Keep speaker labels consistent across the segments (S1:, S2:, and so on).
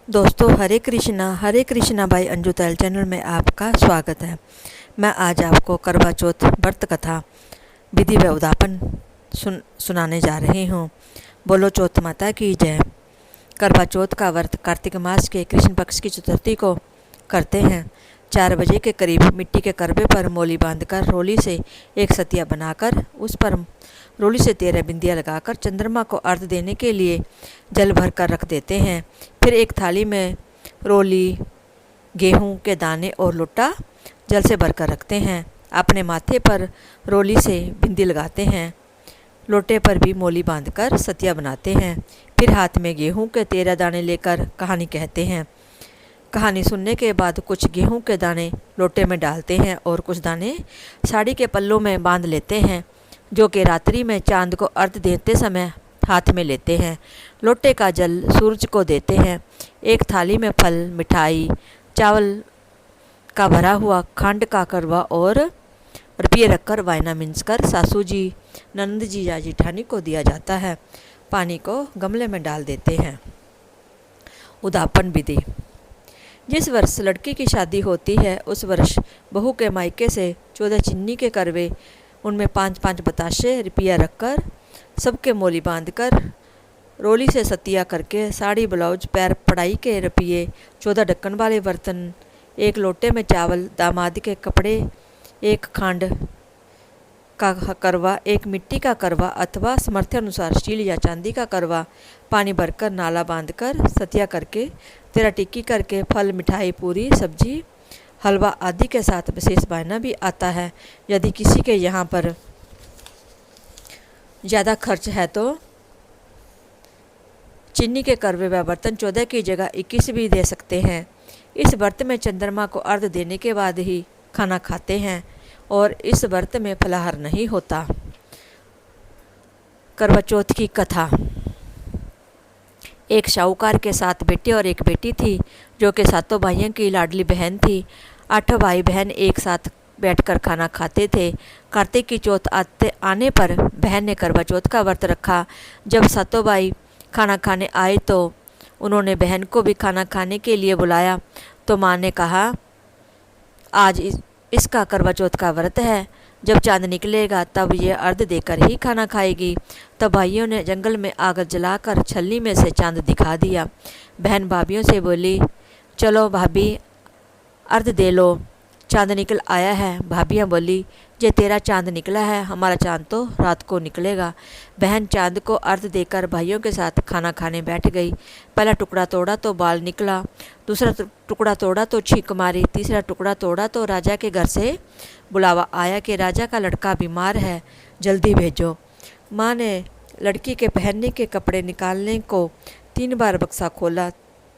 S1: दोस्तों हरे कृष्णा बाई अंजू तैल चैनल में आपका स्वागत है। मैं आज आपको करवा चौथ व्रत कथा विधि व उद्यापन सुनाने जा रही हूँ। बोलो चौथ माता की जय। करवा चौथ का व्रत कार्तिक मास के कृष्ण पक्ष की चतुर्थी को करते हैं। 4 बजे के करीब मिट्टी के करबे पर मोली बांधकर रोली से एक सतिया बनाकर उस पर रोली से 13 बिंदियाँ लगाकर चंद्रमा को अर्घ देने के लिए जल भर कर रख देते हैं। फिर एक थाली में रोली, गेहूं के दाने और लोटा जल से भरकर रखते हैं। अपने माथे पर रोली से बिंदी लगाते हैं, लोटे पर भी मोली बांधकर सतिया बनाते हैं। फिर हाथ में गेहूं के 13 दाने लेकर कहानी कहते हैं। कहानी सुनने के बाद कुछ गेहूं के दाने लोटे में डालते हैं और कुछ दाने साड़ी के पल्लों में बांध लेते हैं, जो कि रात्रि में चांद को अर्घ देते समय हाथ में लेते हैं। लोटे का जल सूरज को देते हैं। एक थाली में फल, मिठाई, चावल का भरा हुआ खंड का करवा और रुपये रखकर वायना मिंचकर सासू जी, ननद जी या जिठानी को दिया जाता है। पानी को गमले में डाल देते हैं। उद्यापन विधि। जिस वर्ष लड़की की शादी होती है उस वर्ष बहू के मायके से 14 चिन्नी के करवे, उनमें 5-5 बताशे रुपया रखकर सबके मोली बांधकर रोली से सतिया करके साड़ी, ब्लाउज, पैर पड़ाई के रुपये, 14 ढक्कन वाले बर्तन, एक लोटे में चावल, दामाद के कपड़े, एक खांड का करवा, एक मिट्टी का करवा अथवा सामर्थ्य अनुसार स्टील या चांदी का करवा, पानी भरकर नाला बांधकर सतिया करके 13 टिक्की करके फल, मिठाई, पूरी, सब्जी, हलवा आदि के साथ विशेष वायना भी आता है। यदि किसी के यहाँ पर ज़्यादा खर्च है तो चीनी के करवे व बर्तन 14 की जगह 21 भी दे सकते हैं। इस व्रत में चंद्रमा को अर्घ देने के बाद ही खाना खाते हैं और इस व्रत में फलाहार नहीं होता। करवा चौथ की कथा। एक साहूकार के 7 बेटे और एक बेटी थी, जो कि 7 भाइयों की लाडली बहन थी। 8 भाई बहन एक साथ बैठकर खाना खाते थे। कार्तिक की चौथ आने पर बहन ने करवा चौथ का व्रत रखा। जब 7 भाई खाना खाने आए तो उन्होंने बहन को भी खाना खाने के लिए बुलाया, तो माँ ने कहा, आज इसका करवा चौथ का व्रत है, जब चांद निकलेगा तब ये अर्घ देकर ही खाना खाएगी। तब भाइयों ने जंगल में आग जलाकर छलनी में से चांद दिखा दिया। बहन भाभियों से बोली, चलो भाभी अर्घ दे लो, चांद निकल आया है। भाभियाँ बोली, जे तेरा चांद निकला है, हमारा चांद तो रात को निकलेगा। बहन चांद को अर्घ देकर भाइयों के साथ खाना खाने बैठ गई। पहला टुकड़ा तोड़ा तो बाल निकला, दूसरा टुकड़ा तोड़ा तो छींक मारी, तीसरा टुकड़ा तोड़ा तो राजा के घर से बुलावा आया कि राजा का लड़का बीमार है, जल्दी भेजो। माँ ने लड़की के पहनने के कपड़े निकालने को 3 बार बक्सा खोला,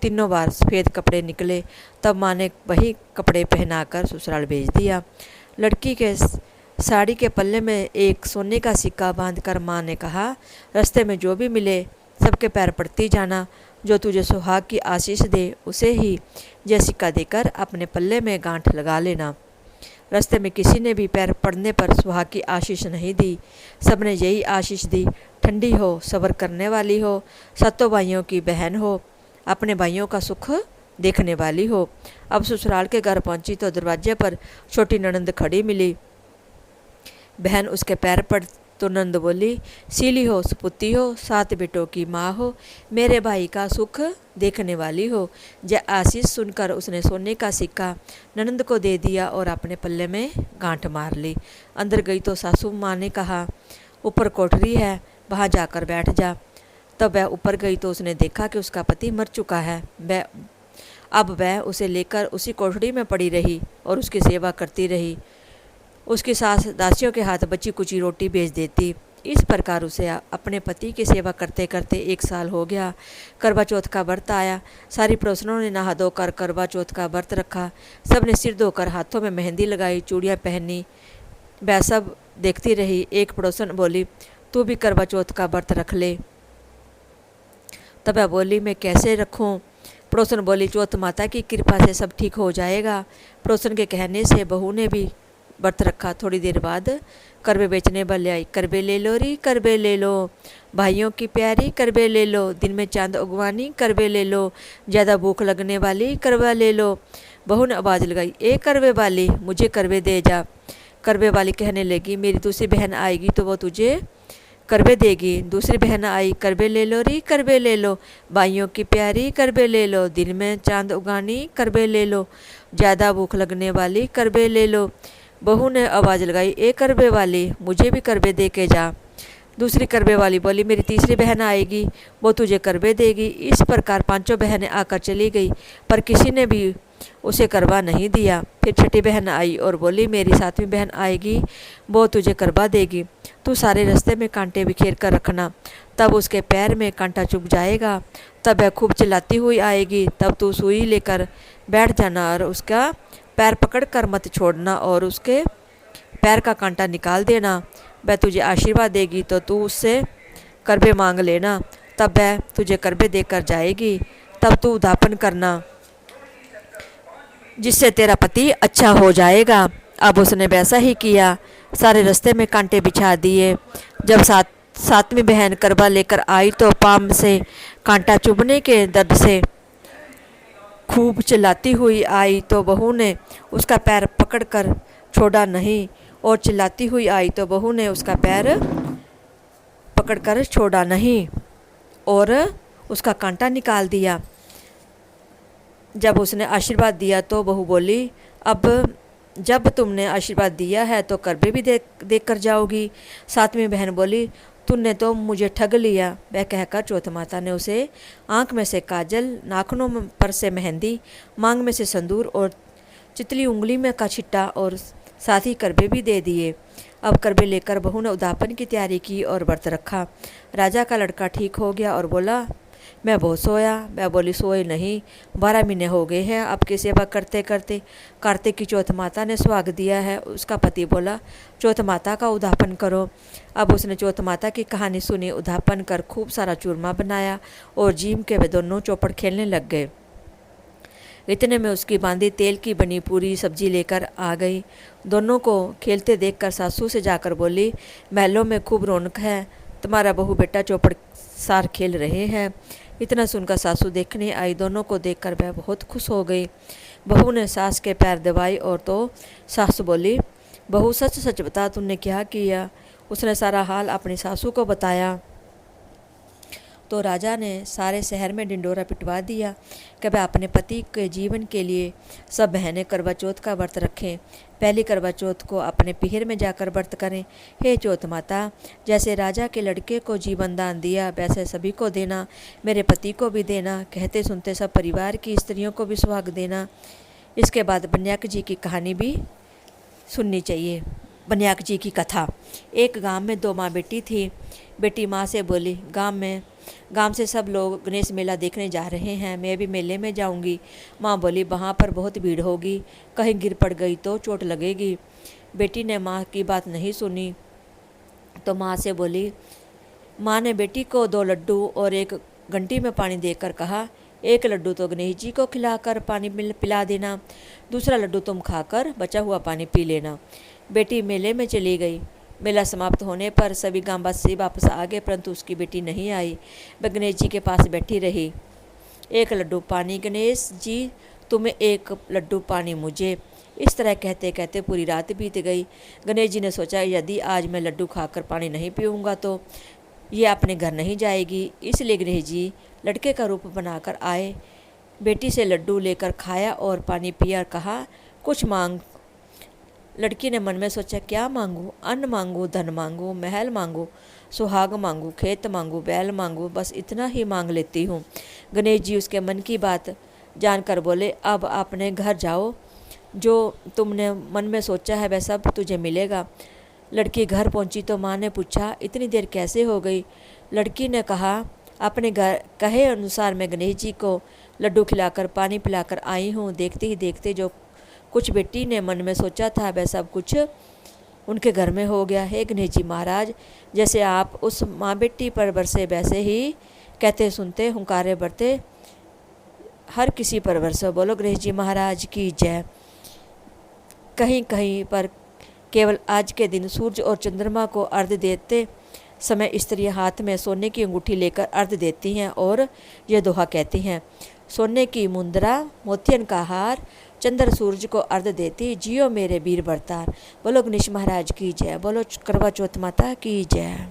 S1: तीनों बार सफ़ेद कपड़े निकले। तब माँ ने वही कपड़े पहनाकर ससुराल भेज दिया। लड़की के साड़ी के पल्ले में एक सोने का सिक्का बांधकर माँ ने कहा, रास्ते में जो भी मिले सबके पैर पड़ती जाना, जो तुझे सुहाग की आशीष दे उसे ही यह सिक्का देकर अपने पल्ले में गांठ लगा लेना। रास्ते में किसी ने भी पैर पड़ने पर सुहाग की आशीष नहीं दी, सबने यही आशीष दी, ठंडी हो, सब्र करने वाली हो, 7 भाइयों की बहन हो, अपने भाइयों का सुख देखने वाली हो। अब ससुराल के घर पहुंची तो दरवाजे पर छोटी ननंद खड़ी मिली। बहन उसके पैर पड़ तो नंद बोली, सीली हो, सपुती हो, 7 बेटों की माँ हो, मेरे भाई का सुख देखने वाली हो। जय आशीष सुनकर उसने सोने का सिक्का ननंद को दे दिया और अपने पल्ले में गांठ मार ली। अंदर गई तो सासू माँ ने कहा, ऊपर कोठरी है, वहाँ जाकर बैठ जा। तब वह ऊपर गई तो उसने देखा कि उसका पति मर चुका है। अब वह उसे लेकर उसी कोठरी में पड़ी रही और उसकी सेवा करती रही। उसकी सास दासियों के हाथ बची कुची रोटी भेज देती। इस प्रकार उसे अपने पति की सेवा करते करते 1 साल हो गया। करवा चौथ का व्रत आया। सारी पड़ोसनों ने नहा धोकर करवा चौथ का व्रत रखा। सब ने सिर धोकर हाथों में मेहंदी लगाई, चूड़ियाँ पहनी। वह सब देखती रही। एक पड़ोसन बोली, तू भी करवा चौथ का व्रत रख ले। तब वह बोली, मैं कैसे रखूं? पड़ोसन बोली, चौथ माता की कृपा से सब ठीक हो जाएगा। पड़ोसन के कहने से बहू ने भी व्रत रखा। थोड़ी देर बाद करवे बेचने वाले आई। करवे ले लो री करवे ले लो, भाइयों की प्यारी करवे ले लो, दिन में चांद उगवानी करवे ले लो, ज़्यादा भूख लगने वाली करवा ले लो। बहू ने आवाज़ लगाई, ए करवे वाली मुझे करवे दे जा। करवे वाली कहने लगी, मेरी दूसरी बहन आएगी तो वो तुझे करवे देगी। दूसरी बहन आई, करवे ले लो री करवे ले लो, भाइयों की प्यारी करवे ले लो, दिन में चांद उगानी करवे ले लो, ज़्यादा भूख लगने वाली करवे ले लो। बहू ने आवाज़ लगाई, ए करवे वाली मुझे भी करवे दे के जा। दूसरी करवे वाली बोली, मेरी तीसरी बहन आएगी वो तुझे करवे देगी। इस प्रकार पांचों बहनें आकर चली गई, पर किसी ने भी उसे करवा नहीं दिया। फिर छठी बहन आई और बोली, मेरी सातवीं बहन आएगी वो तुझे करवा देगी, तू सारे रास्ते में कांटे बिखेर कर रखना, तब उसके पैर में कांटा चुभ जाएगा, तब वह खूब चिल्लाती हुई आएगी, तब तू सुई लेकर बैठ जाना और उसका पैर पकड़ कर मत छोड़ना और उसके पैर का कांटा निकाल देना। वह तुझे आशीर्वाद देगी तो तू उससे करवे मांग लेना, तब वह तुझे करवे देकर जाएगी, तब तू उद्यापन करना जिससे तेरा पति अच्छा हो जाएगा। अब उसने वैसा ही किया, सारे रास्ते में कांटे बिछा दिए। जब सातवीं बहन करवा लेकर आई तो पाम से कांटा चुभने के दर्द से खूब चिल्लाती हुई आई, तो बहू ने उसका पैर पकड़कर छोड़ा नहीं, और चिल्लाती हुई आई तो बहू ने उसका पैर पकड़कर छोड़ा नहीं और उसका कांटा निकाल दिया। जब उसने आशीर्वाद दिया तो बहू बोली, अब जब तुमने आशीर्वाद दिया है तो करवे भी देख कर जाओगी। सातवीं बहन बोली, तूने तो मुझे ठग लिया। वह कहकर चौथ माता ने उसे आँख में से काजल, नाखनों पर से मेहंदी, मांग में से संदूर और चितली उंगली में का छिट्टा और साथ ही करवे भी दे दिए। अब करवे लेकर बहू ने उद्यापन की तैयारी की और व्रत रखा। राजा का लड़का ठीक हो गया और बोला, मैं बहुत सोया। वह बोली, सोए नहीं, 12 महीने हो गए हैं आपकी सेवा करते करते। कार्तिक की चौथ माता ने सुहाग दिया है। उसका पति बोला, चौथ माता का उद्यापन करो। अब उसने चौथ माता की कहानी सुनी, उद्यापन कर खूब सारा चूरमा बनाया और जीम के वे दोनों चौपड़ खेलने लग गए। इतने में उसकी बांदी तेल की बनी पूरी सब्जी लेकर आ गई। दोनों को खेलते देखकर सासू से जाकर बोली, महलों में खूब रौनक है, तुम्हारा बहू बेटा चौपड़ सार खेल रहे हैं। इतना सुनकर सासू देखने आई। दोनों को देखकर वह बहुत खुश हो गई। बहू ने सास के पैर दबाई और तो सासू बोली, बहू सच सच बता तूने क्या किया। उसने सारा हाल अपनी सासू को बताया तो राजा ने सारे शहर में ढिंडोरा पिटवा दिया कि वह अपने पति के जीवन के लिए सब बहनें करवा चौथ का व्रत रखें। पहली करवा चौथ को अपने पीहर में जाकर व्रत करें। हे चौथ माता, जैसे राजा के लड़के को जीवन दान दिया वैसे सभी को देना, मेरे पति को भी देना। कहते सुनते सब परिवार की स्त्रियों को भी सुहाग देना। इसके बाद बन्याक जी की कहानी भी सुननी चाहिए। बन्याक जी की कथा। एक गांव में 2 माँ बेटी थी। बेटी माँ से बोली, गांव से सब लोग गणेश मेला देखने जा रहे हैं, मैं भी मेले में जाऊंगी। माँ बोली, वहाँ पर बहुत भीड़ होगी, कहीं गिर पड़ गई तो चोट लगेगी। बेटी ने माँ की बात नहीं सुनी तो माँ से बोली। माँ ने बेटी को 2 लड्डू और 1 घंटी में पानी देकर कहा, 1 लड्डू तो गणेश जी को खिलाकर पानी पिला देना, दूसरा लड्डू तुम खाकर बचा हुआ पानी पी लेना। बेटी मेले में चली गई। मेला समाप्त होने पर सभी गांववासी वापस आ गए, परंतु उसकी बेटी नहीं आई। वह गणेश जी के पास बैठी रही। 1 लड्डू पानी गणेश जी, तुम्हें 1 लड्डू पानी मुझे। इस तरह कहते कहते पूरी रात बीत गई। गणेश जी ने सोचा, यदि आज मैं लड्डू खाकर पानी नहीं पीऊँगा तो ये अपने घर नहीं जाएगी। इसलिए गणेश जी लड़के का रूप बनाकर आए, बेटी से लड्डू लेकर खाया और पानी पिया और कहा, कुछ मांग। लड़की ने मन में सोचा, क्या मांगूं? अन्न मांगूं, धन मांगूं, महल मांगूं, सुहाग मांगूं, खेत मांगूं, बैल मांगूं, बस इतना ही मांग लेती हूँ। गणेश जी उसके मन की बात जानकर बोले, अब अपने घर जाओ, जो तुमने मन में सोचा है वह सब तुझे मिलेगा। लड़की घर पहुँची तो माँ ने पूछा, इतनी देर कैसे हो गई? लड़की ने कहा, अपने घर कहे अनुसार मैं गणेश जी को लड्डू खिलाकर पानी पिलाकर आई हूँ। देखते ही देखते जो कुछ बेटी ने मन में सोचा था वह सब कुछ उनके घर में हो गया। हे गणेश जी महाराज, जैसे आप उस माँ बेटी पर बरसे वैसे ही कहते सुनते हुंकारे बरते हर किसी पर बरसो। बोलो गणेश जी महाराज की जय। कहीं कहीं पर केवल आज के दिन सूर्य और चंद्रमा को अर्घ्य देते समय स्त्रियां हाथ में सोने की अंगूठी लेकर अर्घ्य देती हैं और यह दोहा कहती हैं, सोने की मुंदरा मोतियन का हार, चंद्र सूरज को अर्घ्य देती, जियो मेरे वीर बरतार। बोलो गणेश महाराज की जय, बोलो करवा चौथ माता की जय।